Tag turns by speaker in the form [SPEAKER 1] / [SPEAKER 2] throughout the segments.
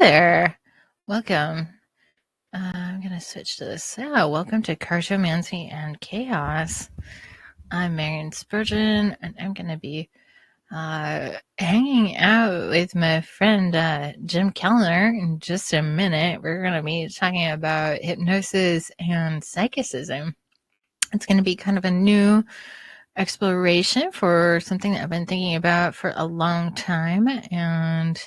[SPEAKER 1] there. Welcome. I'm going to switch to this. Yeah, welcome to Cartomancy and Chaos. I'm Marion Spurgeon, and I'm going to be hanging out with my friend Jim Kellner in just a minute. We're going to be talking about hypnosis and psychicism. It's going to be kind of a new exploration for something that I've been thinking about for a long time, and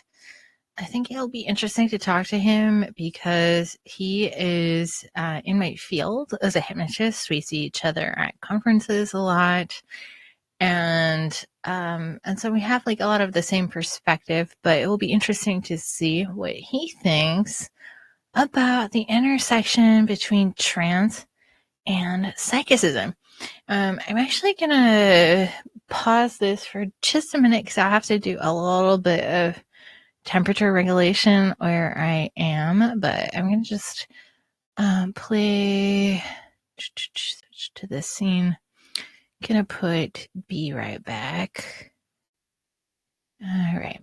[SPEAKER 1] I think it'll be interesting to talk to him because he is in my field as a hypnotist. We see each other at conferences a lot, and so we have like a lot of the same perspective. But it will be interesting to see what he thinks about the intersection between trance and psychicism. I'm actually gonna pause this for just a minute because I have to do a little bit of temperature regulation where I am, but I'm gonna just play switch to this scene. Gonna put be right back. All right.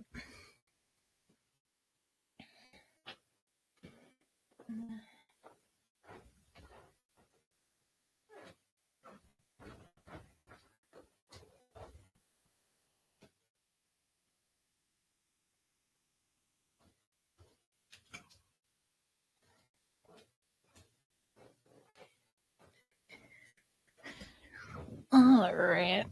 [SPEAKER 1] All right.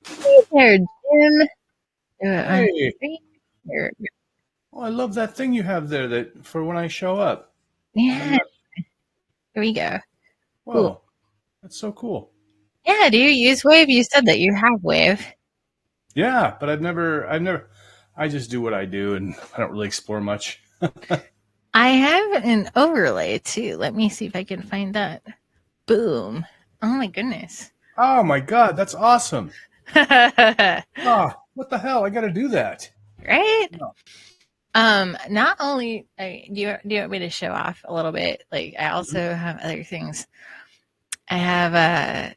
[SPEAKER 1] Hey there, Jim.
[SPEAKER 2] Hey.
[SPEAKER 1] Here.
[SPEAKER 2] Oh, I love that thing you have there that for when I show up.
[SPEAKER 1] Yeah, here we go.
[SPEAKER 2] Whoa,
[SPEAKER 1] Cool.
[SPEAKER 2] that's so cool.
[SPEAKER 1] Yeah, do you use Wave? You said that you have Wave.
[SPEAKER 2] Yeah, but I just do what I do and I don't really explore much.
[SPEAKER 1] I have an overlay too. Let me see if I can find that. Boom. Oh my goodness.
[SPEAKER 2] Oh my God, that's awesome.
[SPEAKER 1] Right?
[SPEAKER 2] What the hell? I got to do that. No.
[SPEAKER 1] Not only do you want me to show off a little bit? Like I also have other things. I have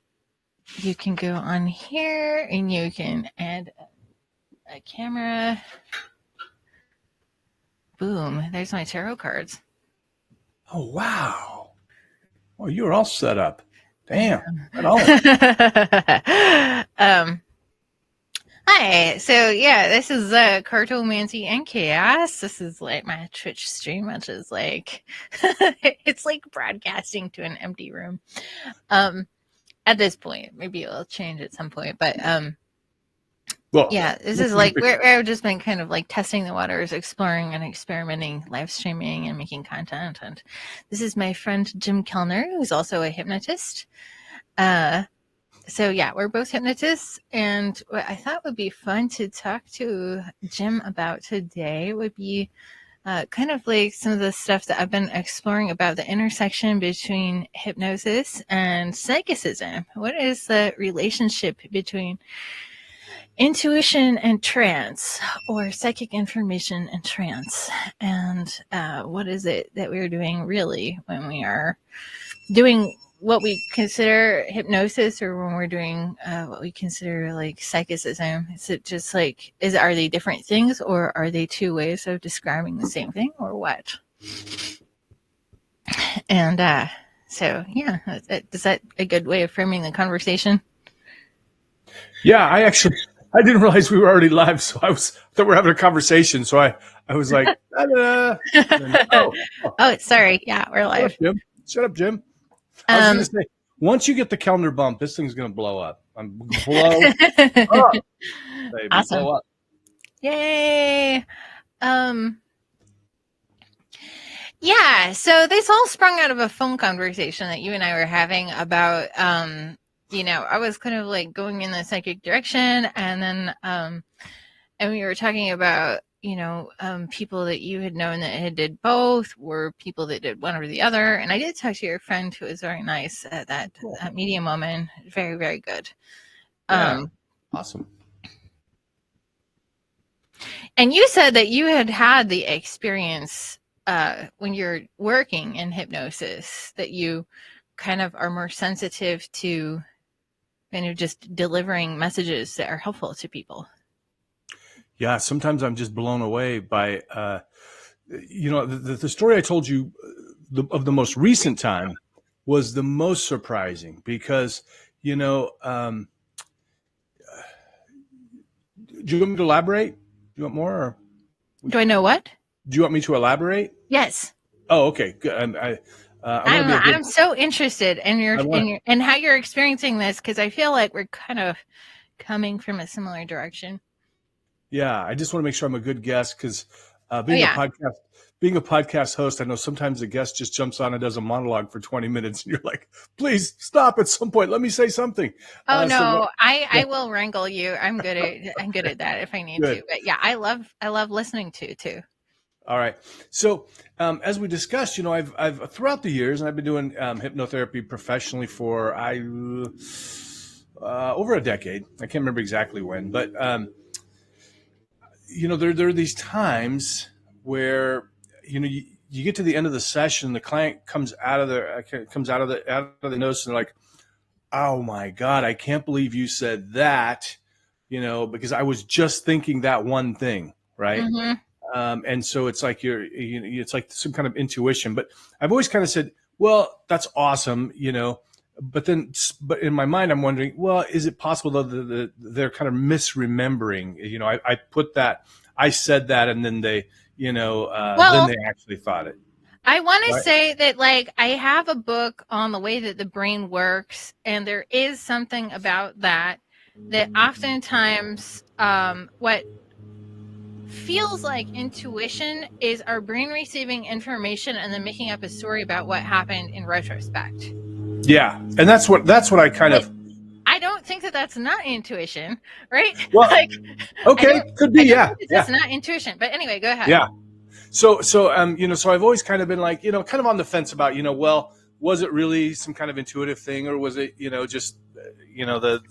[SPEAKER 1] you can go on here and you can add a camera. Boom. There's my tarot cards.
[SPEAKER 2] Oh, wow. Oh, you're all set up. Damn. Right on.
[SPEAKER 1] Hi. So yeah, this is Cartomancy and Chaos. This is like my Twitch stream, which is like it's like broadcasting to an empty room. At this point, maybe it'll change at some point, but
[SPEAKER 2] Well,
[SPEAKER 1] yeah, this is like where I've just been kind of like testing the waters, exploring and experimenting, live streaming and making content. And this is my friend Jim Kellner, who's also a hypnotist. So yeah, we're both hypnotists, and what I thought would be fun to talk to Jim about today would be kind of like some of the stuff that I've been exploring about the intersection between hypnosis and psychicism. What is the relationship between intuition and trance, or psychic information and trance? And what is it that we're doing really when we are doing what we consider hypnosis, or when we're doing what we consider like psychicism? Is it just like, are they different things, or are they two ways of describing the same thing, or what? And so yeah, is that a good way of framing the conversation?
[SPEAKER 2] Yeah, I didn't realize we were already live, so I thought we were having a conversation. So I was like,
[SPEAKER 1] oh, sorry. Yeah, we're live.
[SPEAKER 2] Shut up, Jim. I was going to say, once you get the Kellner bump, this thing's going to blow up. Blow up, baby.
[SPEAKER 1] Awesome.
[SPEAKER 2] Blow up.
[SPEAKER 1] Yay. Yeah, so this all sprung out of a phone conversation that you and I were having about, I was kind of like going in the psychic direction, and then, and we were talking about, people that you had known that had did both, or people that did one or the other. And I did talk to your friend who was very nice,
[SPEAKER 2] Cool.
[SPEAKER 1] that medium woman, very, very good.
[SPEAKER 2] Yeah.
[SPEAKER 1] Um,
[SPEAKER 2] Awesome.
[SPEAKER 1] and you said that you had had the experience when you're working in hypnosis, that you kind of are more sensitive to kind of just delivering messages that are helpful to people.
[SPEAKER 2] Yeah. Sometimes I'm just blown away by, the story I told you of the most recent time was the most surprising because, you know, um, do you want me to elaborate? Do you want more? Or
[SPEAKER 1] Do I know what?
[SPEAKER 2] do you want me to elaborate?
[SPEAKER 1] Yes.
[SPEAKER 2] Oh, okay. Good. I want to be a good.
[SPEAKER 1] I'm so interested in
[SPEAKER 2] I want.
[SPEAKER 1] in how you're experiencing this, because I feel like we're kind of coming from a similar direction.
[SPEAKER 2] Yeah, I just want to make sure I'm a good guest because
[SPEAKER 1] Oh yeah.
[SPEAKER 2] being a podcast host, I know sometimes the guest just jumps on and does a monologue for 20 minutes, and you're like, "Please stop at some point. Let me say something."
[SPEAKER 1] Oh
[SPEAKER 2] So
[SPEAKER 1] no, I will wrangle you. I'm good at that if I need to.
[SPEAKER 2] good.
[SPEAKER 1] But yeah, I love listening to too.
[SPEAKER 2] All right. So as we discussed, I've throughout the years, and I've been doing hypnotherapy professionally for over a decade. I can't remember exactly when, but there are these times where you get to the end of the session, the client comes out of the notes, and they're like, "Oh my God, I can't believe you said that," because I was just thinking that one thing, right?
[SPEAKER 1] Mm-hmm.
[SPEAKER 2] And so it's like it's like some kind of intuition. But I've always kind of said, well, that's awesome, but in my mind, I'm wondering, well, is it possible that they're kind of misremembering? I said that, and then then
[SPEAKER 1] Well,
[SPEAKER 2] they actually thought it,
[SPEAKER 1] I want to
[SPEAKER 2] right?
[SPEAKER 1] say that, like, I have a book on the way that the brain works, and there is something about that oftentimes, what feels like intuition is our brain receiving information and then making up a story about what happened in retrospect.
[SPEAKER 2] Yeah, and that's what I kind
[SPEAKER 1] But
[SPEAKER 2] of.
[SPEAKER 1] I don't think that that's not intuition, right?
[SPEAKER 2] Well,
[SPEAKER 1] Like, I
[SPEAKER 2] okay,
[SPEAKER 1] don't,
[SPEAKER 2] could be,
[SPEAKER 1] I don't
[SPEAKER 2] yeah,
[SPEAKER 1] think that
[SPEAKER 2] yeah,
[SPEAKER 1] that's not intuition. But anyway, go ahead.
[SPEAKER 2] yeah. So I've always kind of been like, kind of on the fence about, well, was it really some kind of intuitive thing, or was it, just, the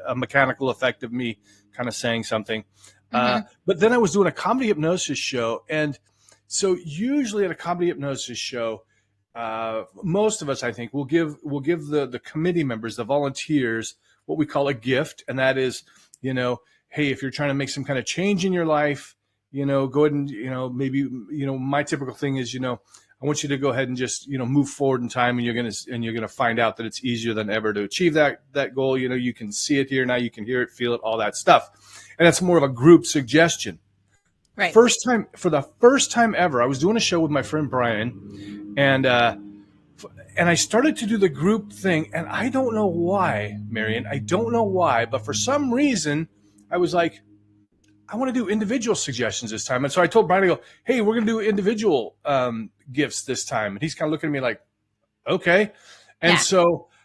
[SPEAKER 2] a mechanical effect of me kind of saying something.
[SPEAKER 1] Mm-hmm.
[SPEAKER 2] But then I was doing a comedy hypnosis show, and so usually at a comedy hypnosis show, most of us, I think, will give the committee members, the volunteers, what we call a gift, and that is, hey, if you're trying to make some kind of change in your life, go ahead and, maybe, my typical thing is, I want you to go ahead and just, move forward in time, and you're gonna find out that it's easier than ever to achieve that goal. You can see it here now, you can hear it, feel it, all that stuff, and that's more of a group suggestion.
[SPEAKER 1] Right.
[SPEAKER 2] For the first time ever, I was doing a show with my friend Brian, and I started to do the group thing, and I don't know why, Marion, I don't know why, but for some reason, I was like, I want to do individual suggestions this time. And so I told Brian, I go, hey, we're going to do individual gifts this time. And he's kind of looking at me like, okay. And
[SPEAKER 1] Yeah.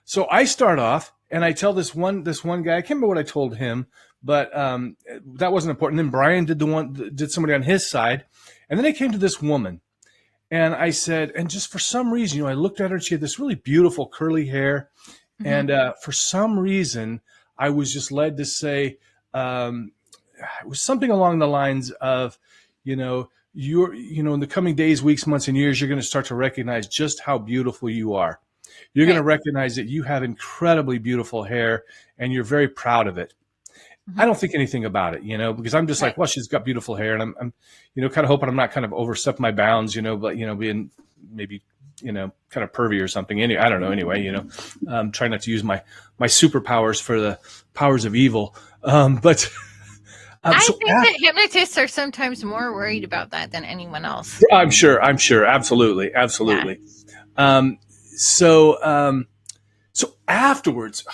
[SPEAKER 2] so I start off, and I tell this one guy, I can't remember what I told him, but that wasn't important. Then Brian did somebody on his side. And then I came to this woman, and I said, and just for some reason, I looked at her, and she had this really beautiful curly hair.
[SPEAKER 1] Mm-hmm.
[SPEAKER 2] And for some reason, I was just led to say, it was something along the lines of, in the coming days, weeks, months, and years, you're going to start to recognize just how beautiful you are. You're going to
[SPEAKER 1] Right.
[SPEAKER 2] recognize that you have incredibly beautiful hair, and you're very proud of it. I
[SPEAKER 1] Mm-hmm.
[SPEAKER 2] don't think anything about it, because I'm just
[SPEAKER 1] Right.
[SPEAKER 2] like, well, she's got beautiful hair, and I'm kind of hoping I'm not kind of overstep my bounds, but being maybe, kind of pervy or something. I don't know. Anyway, try not to use my superpowers for the powers of evil. But
[SPEAKER 1] I
[SPEAKER 2] so
[SPEAKER 1] think that hypnotists are sometimes more worried about that than anyone else.
[SPEAKER 2] I'm sure, absolutely,
[SPEAKER 1] Yeah.
[SPEAKER 2] absolutely. Um, so, so afterwards,